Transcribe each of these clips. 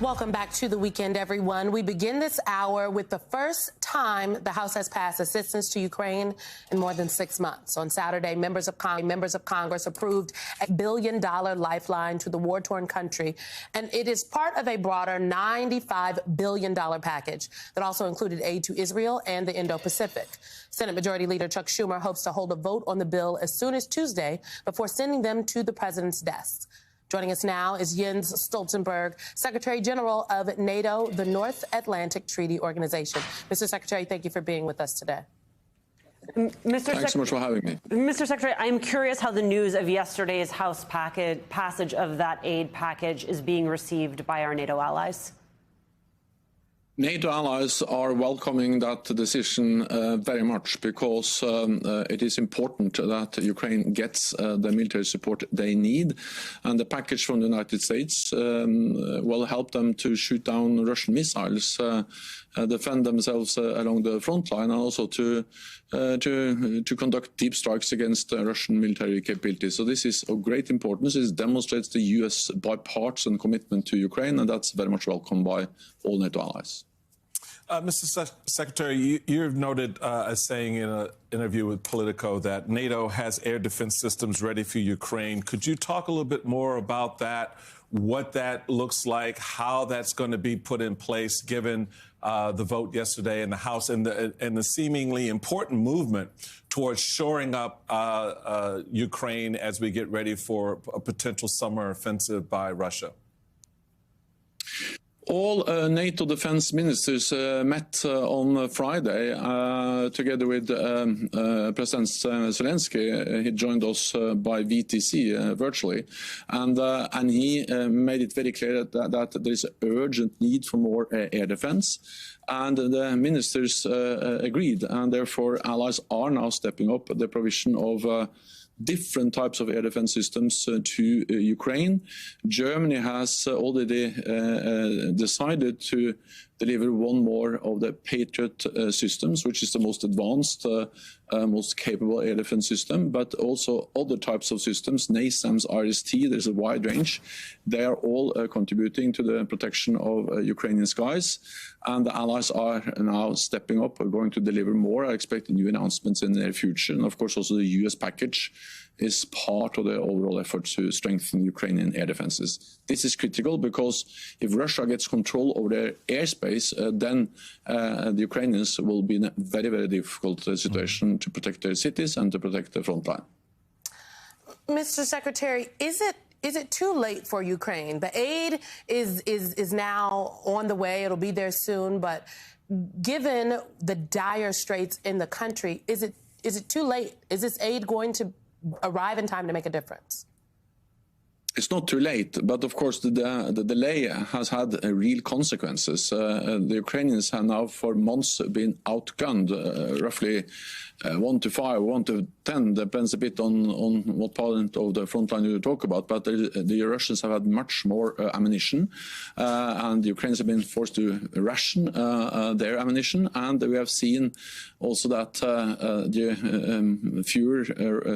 Welcome back to The Weekend, everyone. We begin this hour with the first time the House has passed assistance to Ukraine in more than 6 months. On Saturday, members of Congress approved a $1 billion lifeline to the war-torn country, and it is part of a broader $95 billion package that also included aid to Israel and the Indo-Pacific. Senate Majority Leader Chuck Schumer hopes to hold a vote on the bill as soon as Tuesday before sending them to the president's desk. Joining us now is Jens Stoltenberg, Secretary General of NATO, the North Atlantic Treaty Organization. Mr. Secretary, thank you for being with us today. Thanks so much for having me. Mr. Secretary, I'm curious how the news of yesterday's House passage of that aid package is being received by our NATO allies. NATO allies are welcoming that decision very much because it is important that Ukraine gets the military support they need. And the package from the United States will help them to shoot down Russian missiles, defend themselves along the front line, and also to conduct deep strikes against Russian military capabilities. So this is of great importance. It demonstrates the U.S. bipartisan commitment to Ukraine, and that's very much welcomed by all NATO allies. Mr. Secretary, you've noted as saying in an interview with Politico that NATO has air defense systems ready for Ukraine. Could you talk a little bit more about that, what that looks like, how that's going to be put in place given the vote yesterday in the House and the seemingly important movement towards shoring up Ukraine as we get ready for a potential summer offensive by Russia? All NATO defense ministers met on Friday together with President Zelensky. He joined us by VTC virtually, and he made it very clear that there is an urgent need for more air defense. And the ministers agreed, and therefore allies are now stepping up the provision of different types of air defense systems to Ukraine. Germany has already decided to deliver one more of the Patriot systems, which is the most advanced, most capable air defense system, but also other types of systems, NASAMS, RST, there's a wide range. They are all contributing to the protection of Ukrainian skies, and the allies are now stepping up, are going to deliver more. I expect new announcements in the near future, and of course also the US package is part of the overall effort to strengthen Ukrainian air defenses. This is critical because if Russia gets control over their airspace, then the Ukrainians will be in a very, very difficult situation to protect their cities and to protect the front line. Mr. Secretary, is it too late for Ukraine? The aid is now on the way. It'll be there soon. But given the dire straits in the country, is it too late? Is this aid going to arrive in time to make a difference? It's not too late, but of course the delay has had real consequences. The Ukrainians have now for months been outgunned, roughly 1 to 5, 1 to 10, depends a bit on what part of the front line you talk about, but the Russians have had much more ammunition, and the Ukrainians have been forced to ration their ammunition, and we have seen also that the fewer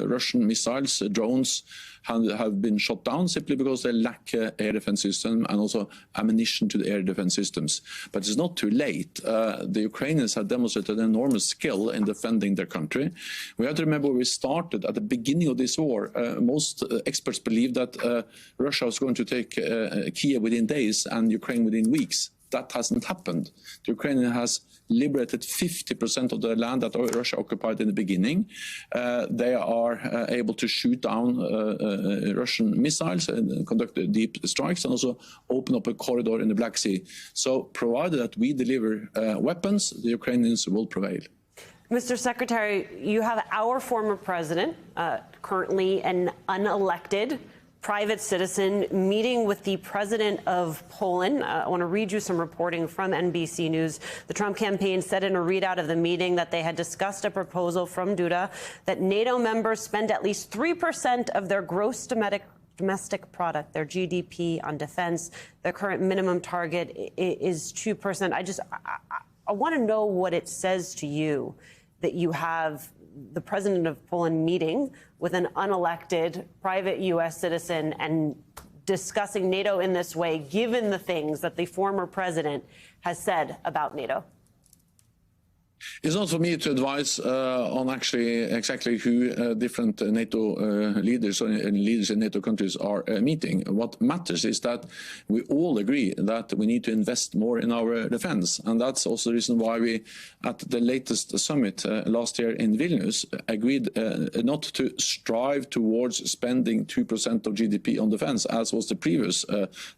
Russian missiles, drones, have been shot down simply because they lack air defense system and also ammunition to the air defense systems. But it's not too late. The Ukrainians have demonstrated enormous skill in defending their country. We have to remember where we started at the beginning of this war. Most experts believe that Russia was going to take Kiev within days and Ukraine within weeks. That hasn't happened. The Ukraine has liberated 50% of the land that Russia occupied in the beginning. They are able to shoot down Russian missiles and conduct deep strikes and also open up a corridor in the Black Sea. So provided that we deliver weapons, the Ukrainians will prevail. Mr. Secretary, you have our former president, currently an unelected private citizen, meeting with the president of Poland. I want to read you some reporting from NBC News. The Trump campaign said in a readout of the meeting that they had discussed a proposal from Duda that NATO members spend at least 3% of their gross domestic product, their GDP, on defense. The current minimum target is 2%. I want to know what it says to you that you have the president of Poland meeting with an unelected private U.S. citizen and discussing NATO in this way, given the things that the former president has said about NATO? It's not for me to advise on actually exactly who different NATO leaders or leaders in NATO countries are meeting. What matters is that we all agree that we need to invest more in our defense. And that's also the reason why we, at the latest summit last year in Vilnius, agreed not to strive towards spending 2% of GDP on defense, as was the previous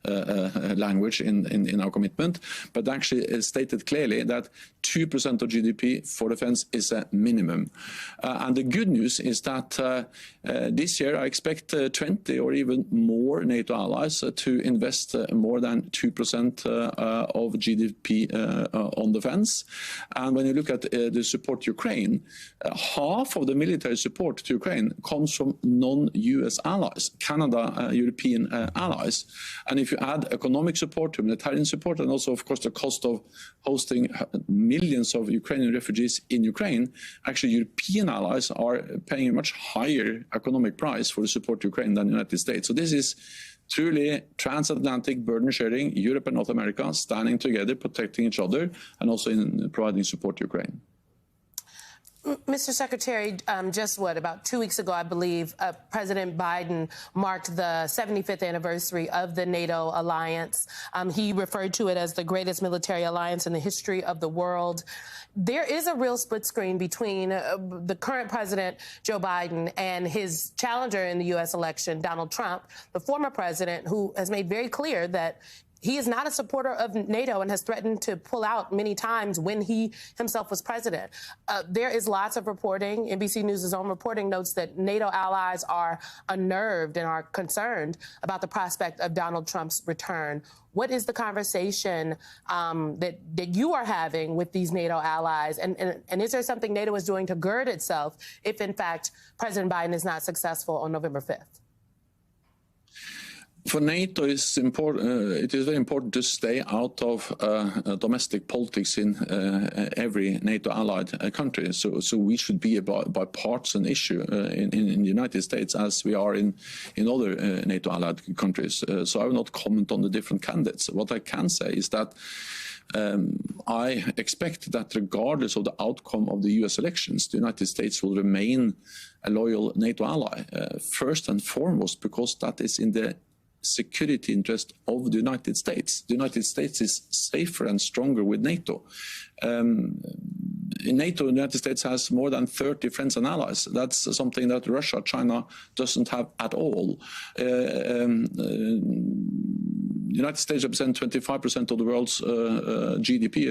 language in our commitment, but actually stated clearly that 2% of GDP for defense is a minimum. And the good news is that this year I expect 20 or even more NATO allies to invest more than 2% of GDP on defense. And when you look at the support to Ukraine, half of the military support to Ukraine comes from non-US allies, Canada, European allies. And if you add economic support, humanitarian support, and also, of course, the cost of hosting millions of Ukrainian refugees in Ukraine, actually European allies are paying a much higher economic price for the support to Ukraine than the United States. So this is truly transatlantic burden sharing, Europe and North America standing together, protecting each other, and also in providing support to Ukraine. Mr. Secretary, just about 2 weeks ago, I believe, President Biden marked the 75th anniversary of the NATO alliance. He referred to it as the greatest military alliance in the history of the world. There is a real split screen between the current president, Joe Biden, and his challenger in the U.S. election, Donald Trump, the former president, who has made very clear that he is not a supporter of NATO and has threatened to pull out many times when he himself was president. There is lots of reporting. NBC News' own reporting notes that NATO allies are unnerved and are concerned about the prospect of Donald Trump's return. What is the conversation that you are having with these NATO allies? And is there something NATO is doing to gird itself if, in fact, President Biden is not successful on November 5th? For NATO, it is very important to stay out of domestic politics in every NATO allied country. So we should be a bipartisan issue in the United States, as we are in other NATO allied countries. So I will not comment on the different candidates. What I can say is that I expect that regardless of the outcome of the US elections, the United States will remain a loyal NATO ally, first and foremost because that is in the security interest of the United States. The United States is safer and stronger with NATO. In NATO, the United States has more than 30 friends and allies. That's something that Russia, China doesn't have at all. The United States represents 25% of the world's GDP,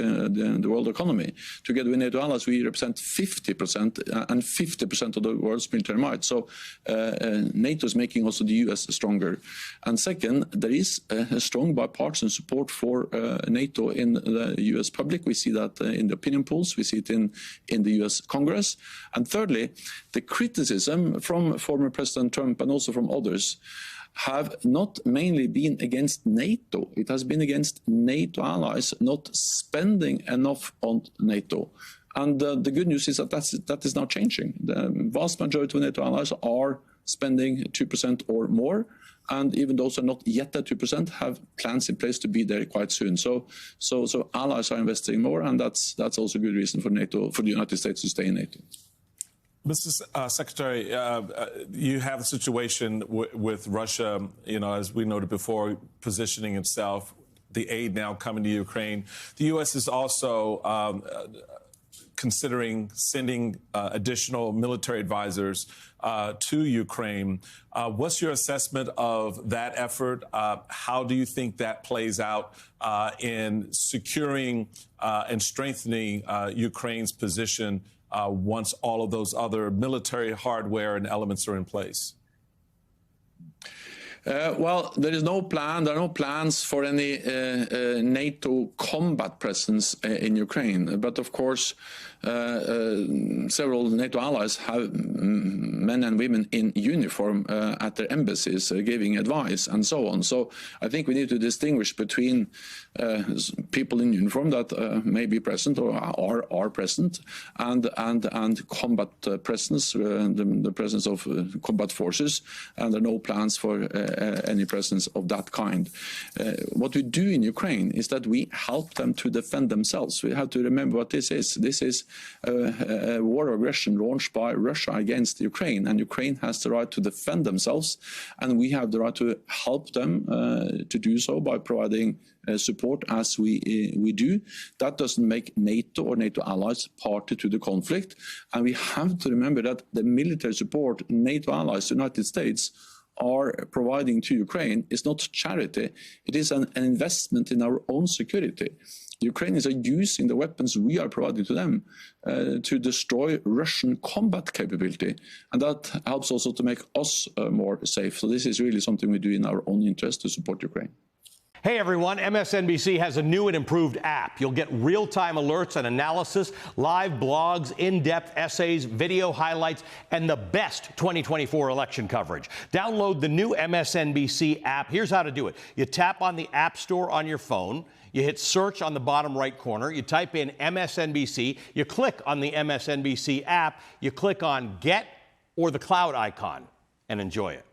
the world economy. Together with NATO allies, we represent 50% and 50% of the world's military might. So NATO is making also the US stronger. And second, there is a strong bipartisan support for NATO in the US public. We see that in the opinion polls. We see it in the US Congress. And thirdly, the criticism from former President Trump and also from others have not mainly been against NATO. It has been against NATO allies not spending enough on NATO. And the good news is that that is now changing. The vast majority of NATO allies are spending 2% or more. And even those who are not yet at 2% have plans in place to be there quite soon. So allies are investing more, and that's also a good reason for NATO, for the United States to stay in NATO. Mr. Secretary, you have a situation with Russia, as we noted before, positioning itself, the aid now coming to Ukraine. The U.S. is also considering sending additional military advisors to Ukraine. What's your assessment of that effort? How do you think that plays out in securing and strengthening Ukraine's position once all of those other military hardware and elements are in place? Well, there is no plan. There are no plans for any NATO combat presence in Ukraine. But of course, several NATO allies have men and women in uniform at their embassies giving advice and so on. So I think we need to distinguish between people in uniform that may be present or are present and combat presence, the presence of combat forces, and there are no plans for any presence of that kind. What we do in Ukraine is that we help them to defend themselves. We have to remember what this is. This is a war of aggression launched by Russia against Ukraine, and Ukraine has the right to defend themselves, and we have the right to help them to do so by providing support as we do. That doesn't make NATO or NATO allies party to the conflict, and we have to remember that the military support NATO allies, the United States, are providing to Ukraine is not charity. It is an investment in our own security. Ukrainians are using the weapons we are providing to them to destroy Russian combat capability, and that helps also to make us more safe. So this is really something we do in our own interest to support Ukraine. Hey everyone, MSNBC has a new and improved app. You'll get real-time alerts and analysis, live blogs, in-depth essays, video highlights, and the best 2024 election coverage. Download the new MSNBC app. Here's how to do it. You tap on the App Store on your phone. You hit search on the bottom right corner. You type in MSNBC. You click on the MSNBC app. You click on Get or the cloud icon and enjoy it.